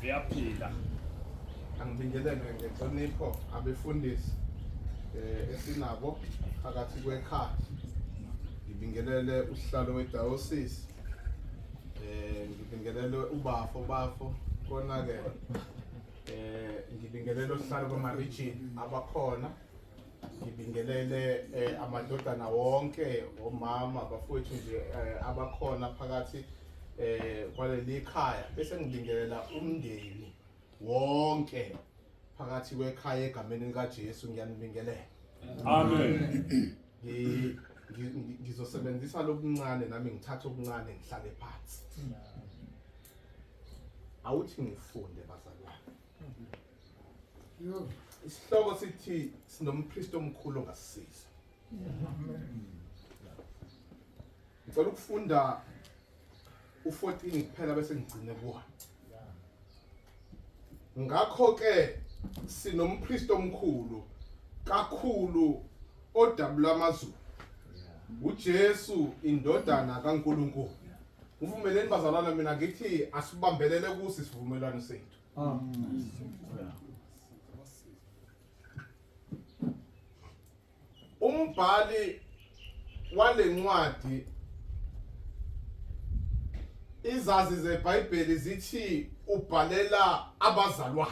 Uyaphila. Angibingelele ngenhlonipho abefundisi esinabo phakathi kwekhaya. Ngibingelele usihlalo wedayosisi. Ngibingelele ubafo kona ke. Ngibingelele usihlalo kwama-region abakhona. Ngibingelele amadodana wonke omama abafowethu nje abakhona phakathi kwaleli khaya bese ngibingelela umndeni wonke phakathi kwekhaya egameni lika Jesu ngiyanibingelela. Amen. Ngizosebenzisa lokuncane nami ngithatha okuncane ngihlale phansi. Awuthi ngifunde bazalwane. Isihloko sithi sinompriest omkhulu ongasisiza. Ngicela ukufunda u14 kuphela bese ngigcine kuwa. Ngakho ke sinompriest omkhulu kakhulu odabula amazulu. uJesu indodana kaNkulunkulu. Uvumeleni bazalwana mina ngithi asibambelele kusi sivumelwano sethu. Umbhali wale ncwadi izazi zeBhayibheli zithi ubhalela abazalwane.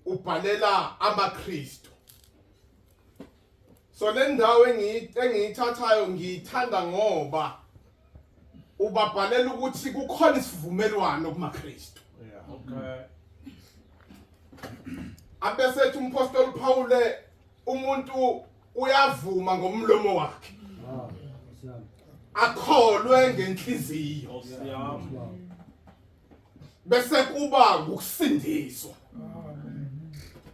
Ubhalela amaKristu. So le ndawo engiyithathayo ngiyithanda ngoba ubabhalela ukuthi kukhona isivumelwano kumaKristu. Okay. Abesethi umpostoli Paul umuntu uyavuma ngomlomo wakhe. Akholwe ngenhliziyo. Bese kuba ukusindiswa.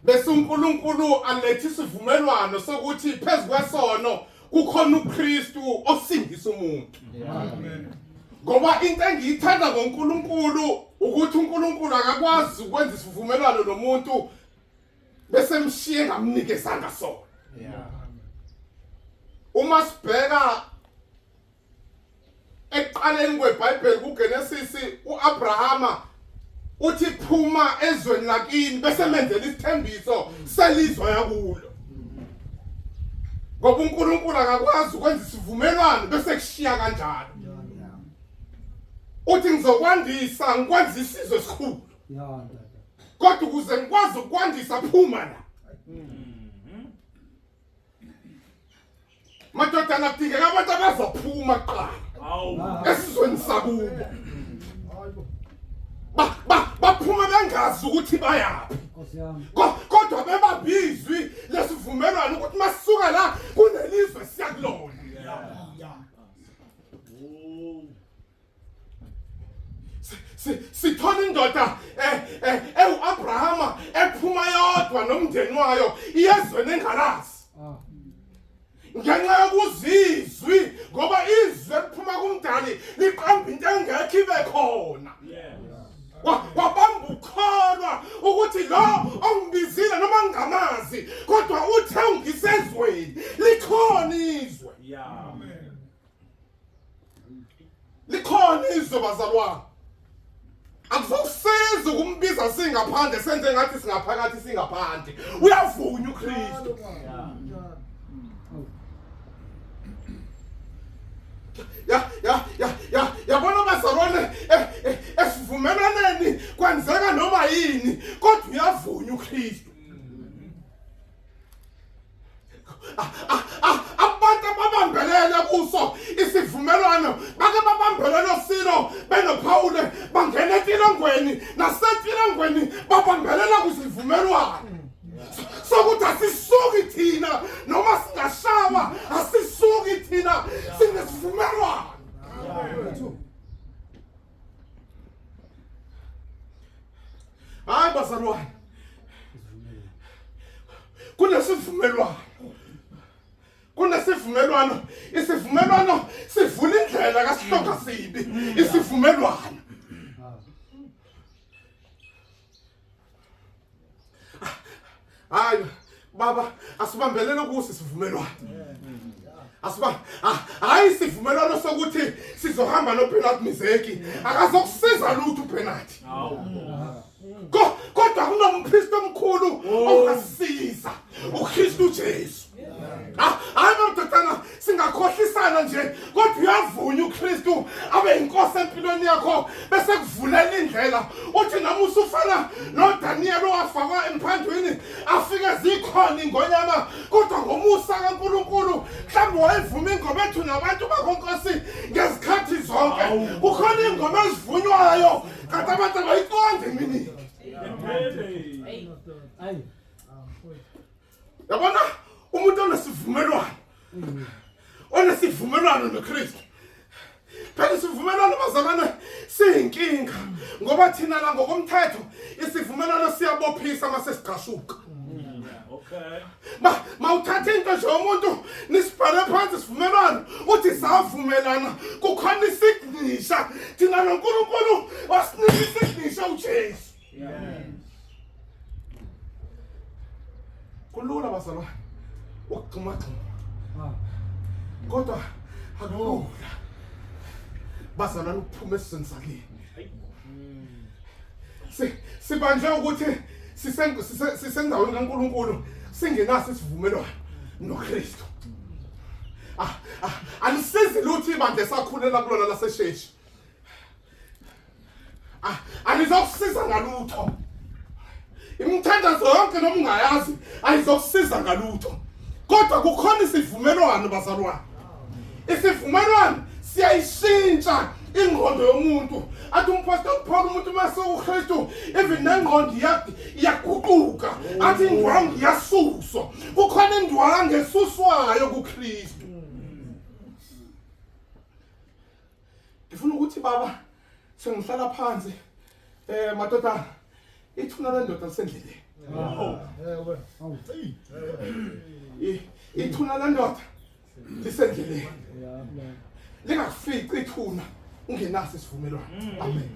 Bese uNkulunkulu alethe isivumelwano sokuthi phezukwesono kukhona uKristu osindisa umuntu. Amen. Ngoba into engiyithanda ngoNkulunkulu ukuthi uNkulunkulu akakwazi ukwenza isivumelwano nomuntu bese mshiye ngamnikezanga sona. Uma sibheka eqaleni kweBhayibheli kuGenesis uAbrahama uthi phuma ezweni lakini bese menzela isithembiso selizwe yakulo. Ngoba uNkulunkulu akakwazi ukwenza isivumelwano bese kushiya kanjalo. Uthi ngizokwandisa ngikwenza isizwe esikhulu. Kodwa ukuze ngikwazi ukwandisa phuma la. Madodana kudingeka abantu abazophuma kuqala. Esizweni sakubo. Baphuma bengazi ukuthi bayaphi. Kodwa bebabizwi lesivumelwano ukuthi masuka la kunelizwe siyakulona. Sithona indoda uAbrahama ephuma yodwa nomndeni wayo iyezweni engalazi. Ngenxa yokuzizwi ngoba izwi liphuma kumdali liqamba into engekho ibe khona. Wabamba ukholwa ukuthi lo ongibizile noma ngingamazi kodwa uthe ungisezweni likhona izwe. Amen. Likhona izwe bazalwane. Akuzokusiza ukumbiza singaphandle senze ngathi singaphakathi singaphandle. Uyavunywa uKristu. Yabona bazalwane esivumelwaneni kwenzeka noma yini kodwa uyavunywa uKristu. Abantu ababambelele kuso isivumelwano bake babambelele silo benoPaul bangena etilongweni nasetilongweni babambelela kusivumelwano. Sokuthi asisuki thina noma singashawa asisuki thina sinesivumelwano. Hayi bazalwane. Kunesivumelwano. Isivumelwano sivula indlela kaSihloka sibi. Isivumelwano. Hayi baba asibambelele kusi sivumelwano. Asiba hayi sivumelwano sokuthi sizohamba noBernard Mizeki akazokusiza lutho uBernard. Kodwa kunompriest omkhulu ongasiza uKristu Jesu. Hayi mntwana singakhohlisana nje kodwa uyavunya uKristu abe inkosi empilweni yakho bese kuvulela indlela uthi nami usufana noDaniel owafakwa emphandweni afike zikhona ingonyama kodwa ngomusa kaNkulunkulu mhlawumbe wayevuma ingoma ethu nabantu bakonkosi ngezikhathi zonke kukhona ingoma ezivunywayo kanti abantu abayiqondi imini. Yabona umuntu onesivumelwano noKristu. Phela isivumelwano bazalwane siyinkinga ngoba thina la ngokomthetho isivumelwano siyabophisa mase siqashuka. Mawuthatha into nje umuntu nisibhale phansi isivumelwano uthi savumelana kukhona isignisha thina noNkulunkulu wasinika isignisha uJesu. Kulula bazalwane ukugcuma kodwa akulula bazalwane ukuphuma esizweni sakini. Sibanje ukuthi sisendaweni kaNkulunkulu singenaso isivumelwano noKristu. Alisizi lutho ibandla sakhulela kulona lasesheshi. Alizokusiza ngalutho. Imithandazo yonke noma ungayazi ayizokusiza ngalutho. Kodwa kukhona isivumelwano bazalwane. Isivumelwano siyayishintsha ingqondo yomuntu. Athi umpastor Paul umuntu mase uKristu even nengqondo iyaguquka. Athi indwangu iyasuswa. Kukhona indwangu esuswayo kuKristu. Ngifuna ukuthi baba sengihlala phansi madoda ithuna lendoda lisendleleni. Ithuna lendoda lisendleleni. Lingafici ithuna ungenaso isivumelwano. Amen.